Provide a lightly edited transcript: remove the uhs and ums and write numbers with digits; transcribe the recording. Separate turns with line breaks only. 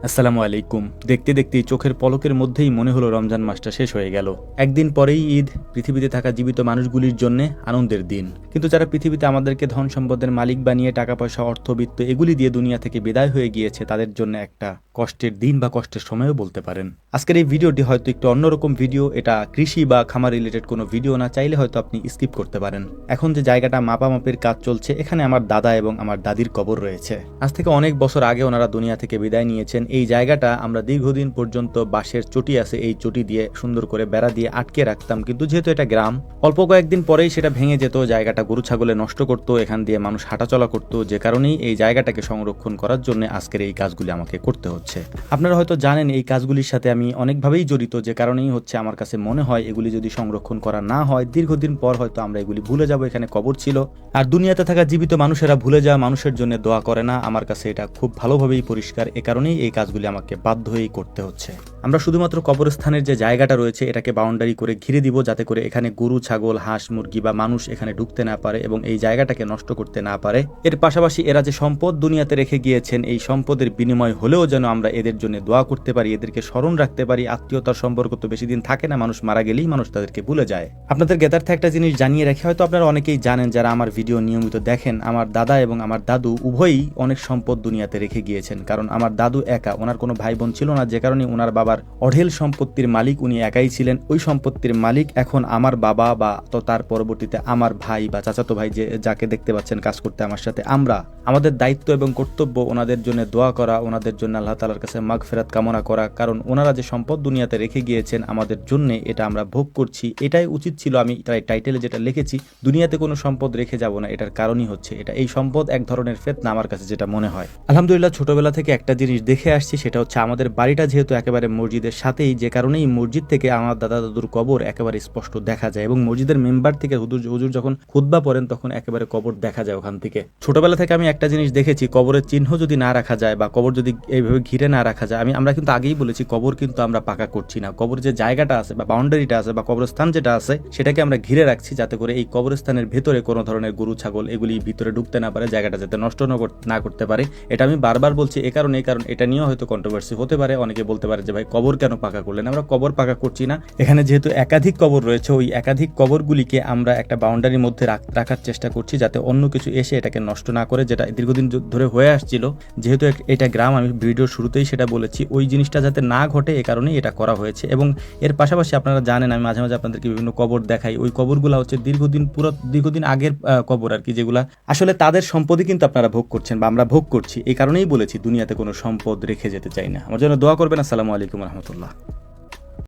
আসসালামু আলাইকুম। দেখতে দেখতেই চোখের পলকের মধ্যেই মনে হলো রমজান মাসটা শেষ হয়ে গেল। একদিন পরেই ঈদ। পৃথিবীতে থাকা জীবিত মানুষগুলির জন্য আনন্দের দিন। কিন্তু যারা পৃথিবীতে আমাদেরকে ধন সম্পদের মালিক বানিয়ে টাকা পয়সা অর্থবিত্ত এগুলি দিয়ে দুনিয়া থেকে বিদায় হয়ে গিয়েছে, তাদের জন্য একটা কষ্টের দিন বা কষ্টের সময়ও বলতে পারেন। আজকের এই ভিডিওটি হয়তো একটু অন্যরকম ভিডিও। এটা কৃষি বা খামার রিলেটেড কোনো ভিডিও না, চাইলে হয়তো আপনি স্কিপ করতে পারেন। এখন যে জায়গাটা মাপামাপির কাজ চলছে, এখানে আমার দাদা এবং আমার দাদির কবর রয়েছে। আজ থেকে অনেক বছর আগে ওনারা দুনিয়া থেকে বিদায় নিয়েছেন। এই জায়গাটা আমরা দীর্ঘদিন পর্যন্ত বাঁশের চটি আছে, এই চটি দিয়ে সুন্দর করে বেড়া দিয়ে আটকে রাখতাম। কিন্তু যেহেতু এটা গ্রাম, অল্প কয়েকদিন পরেই সেটা ভেঙে যেত, জায়গাটা গরু ছাগলে নষ্ট করত, এখান দিয়ে মানুষ হাঁটাচলা করত, যে কারণেই এই জায়গাটাকে সংরক্ষণ করার জন্য আজকের এই কাজগুলি আমাকে করতে হচ্ছে। আপনারা হয়তো জানেন এই কাজগুলির সাথে আমি অনেকভাবেই জড়িত, যে কারণেই হচ্ছে আমার কাছে মনে হয় এগুলি যদি সংরক্ষণ করা না হয় দীর্ঘদিন পর হয়তো আমরা এগুলি ভুলে যাব। এখানে কবর ছিল, আর দুনিয়াতে থাকা জীবিত মানুষেরা ভুলে যাওয়া মানুষের জন্য দোয়া করে না। আমার কাছে এটা খুব ভালোভাবেই পরিষ্কার, এ কারণেই এই কাজগুলি আমাকে বাধ্য হয়েই করতে হচ্ছে। আমরা শুধুমাত্র কবরস্থানের যে জায়গাটা রয়েছে এটাকে বাউন্ডারি করে ঘিরে দিব, যাতে করে এখানে গরু ছাগল হাঁস মুরগি বা মানুষ এখানে ঢুকতে না পারে এবং এই জায়গাটাকে নষ্ট করতে না পারে। এর পাশাপাশি এরা যে সম্পদ দুনিয়াতে রেখে গিয়েছেন, এই সম্পদের বিনিময় হলেও যেন আমরা এদের জন্য দোয়া করতে পারি, এদেরকে স্মরণ রাখতে পারি। আত্মীয়তার সম্পর্ক তো বেশি দিন থাকে না, মানুষ মারা গেলেই মানুষ তাদেরকে ভুলে যায়। আপনাদের জ্ঞাতার্থে একটা জিনিস জানিয়ে রাখি, হয়তো আপনারা অনেকেই জানেন যারা আমার ভিডিও নিয়মিত দেখেন, আমার দাদা এবং আমার দাদু উভয়ই অনেক সম্পদ দুনিয়াতে রেখে গিয়েছেন। কারণ আমার দাদু একা, ওনার কোনো ভাই বোন ছিল না, যে কারণে ওনার বাবার অঢেল সম্পত্তির মালিক উনি একাই ছিলেন। ওই সম্পত্তির মালিক এখন আমার বাবা বা তো তার পরবর্তীতে আমার ভাই বা চাচাতো ভাই, যে যাকে দেখতে পাচ্ছেন কাজ করতে আমার সাথে, আমরা আমাদের দায়িত্ব এবং কর্তব্য ওনাদের জন্য দোয়া করা, ওনাদের জন্য আল্লাহ তাআলার কাছে মাগফিরাত কামনা করা। কারণ ওনারা যে সম্পদ দুনিয়াতে রেখে গিয়েছেন আমাদের জন্য, এটা আমরা ভোগ করছি। এটাই উচিত ছিল। আমি টাইটেলে যেটা লিখেছি, দুনিয়াতে কোনো সম্পদ রেখে যাব না, এটার কারণই হচ্ছে এটা। এই সম্পদ এক ধরনের ফিতনা আমার কাছে যেটা মনে হয়। আলহামদুলিল্লাহ, ছোটবেলা থেকে একটা জিনিস দেখে আসছি, সেটা হচ্ছে আমাদের বাড়িটা যেহেতু একেবারে মসজিদের সাথেই, যে কারণেই মসজিদ থেকে আমার দাদা দাদুর কবর একেবারে স্পষ্ট দেখা যায় এবং মসজিদের মেম্বার থেকে হুজুর যখন খুতবা পড়েন তখন একেবারে কবর দেখা যায় ওখান থেকে। ছোটবেলা থেকে আমি একটা জিনিস দেখেছি, কবরের চিহ্ন যদি না রাখা যায় বা কবর যদি এইভাবে ঘিরে না রাখা যায়, আমরা কিন্তু আগেই বলেছি কবর কিন্তু আমরা পাকা করছি না। কবর যে জায়গাটা আছে বা বাউন্ডারিটা আছে বা কবরস্থান যেটা আছে সেটাকে আমরা ঘিরে রাখছি, যাতে করে এই কবরস্থানের ভেতরে কোনো ধরনের গরু ছাগল এগুলি ভিতরে ঢুকতে না পারে, জায়গাটা যাতে নষ্ট না করতে পারে। এটা আমি বারবার বলছি কারণ এটা নিয়েও হয়তো কন্ট্রোভার্সি হতে পারে। অনেকে বলতে পারে যে ভাই কবর কেন পাকা করলেন? আমরা কবর পাকা করছি না, এখানে যেহেতু একাধিক কবর রয়েছে, ওই একাধিক কবরগুলিকে আমরা একটা বাউন্ডারির মধ্যে রাখার চেষ্টা করছি, যাতে অন্য কিছু এসে এটাকে নষ্ট না করে, যেটা দীর্ঘদিন ধরে হয়ে আসছিল। যেহেতু এটা গ্রাম, আমি ভিডিওর শুরুতেই সেটা বলেছি, ওই জিনিসটা যাতে না ঘটে এ কারণেই এটা করা হয়েছে। এবং এর পাশাপাশি আপনারা জানেন আমি মাঝে মাঝে আপনাদেরকে বিভিন্ন কবর দেখাই, ওই কবরগুলো হচ্ছে দীর্ঘদিন আগের কবর আর কি, যেগুলা আসলে তাদের সম্পদই কিন্তু আপনারা ভোগ করছেন বা আমরা ভোগ করছি। এই কারণেই বলেছি দুনিয়াতে কোনো সম্পদ রেখে যেতে চাই না। আমার জন্য দোয়া করবেন। আসসালামু আলাইকুম রহমতুল্লাহ।